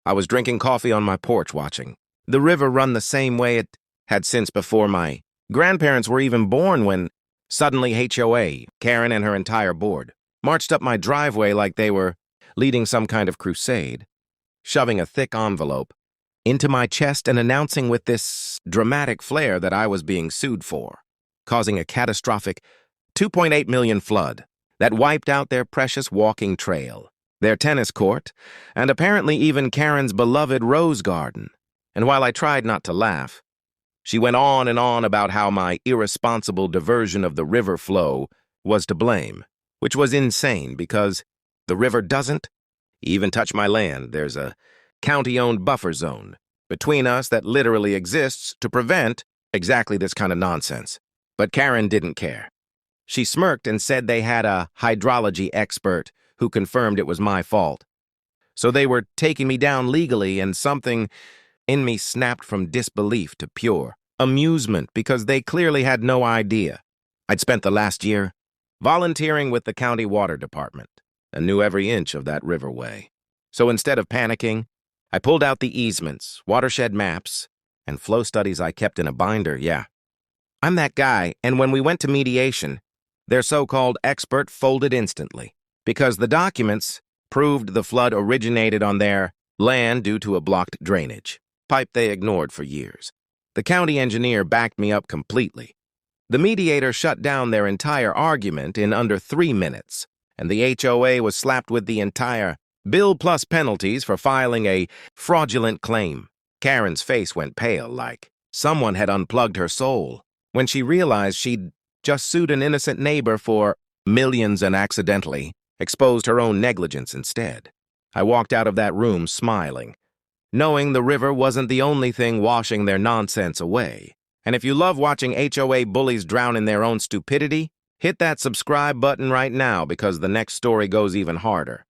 I was drinking coffee on my porch watching the river run the same way it had since before my grandparents were even born when suddenly HOA, Karen and her entire board, marched up my driveway like they were leading some kind of crusade, shoving a thick envelope into my chest and announcing with this dramatic flair that I was being sued for, causing a catastrophic 2.8 million flood that wiped out their precious walking trail, their tennis court, and apparently even Karen's beloved rose garden. And while I tried not to laugh, she went on and on about how my irresponsible diversion of the river flow was to blame, which was insane because the river doesn't even touch my land. There's a county-owned buffer zone between us that literally exists to prevent exactly this kind of nonsense. But Karen didn't care. She smirked and said they had a hydrology expert who confirmed it was my fault. So they were taking me down legally, and something in me snapped from disbelief to pure amusement because they clearly had no idea. I'd spent the last year volunteering with the county water department and knew every inch of that riverway. So instead of panicking, I pulled out the easements, watershed maps, and flow studies I kept in a binder. Yeah, I'm that guy, and when we went to mediation, their so-called expert folded instantly because the documents proved the flood originated on their land due to a blocked drainage pipe they ignored for years. The county engineer backed me up completely. The mediator shut down their entire argument in under 3 minutes, and the HOA was slapped with the entire bill plus penalties for filing a fraudulent claim. Karen's face went pale like someone had unplugged her soul when she realized she'd just sued an innocent neighbor for millions and accidentally exposed her own negligence instead. I walked out of that room smiling, knowing the river wasn't the only thing washing their nonsense away. And if you love watching HOA bullies drown in their own stupidity, hit that subscribe button right now because the next story goes even harder.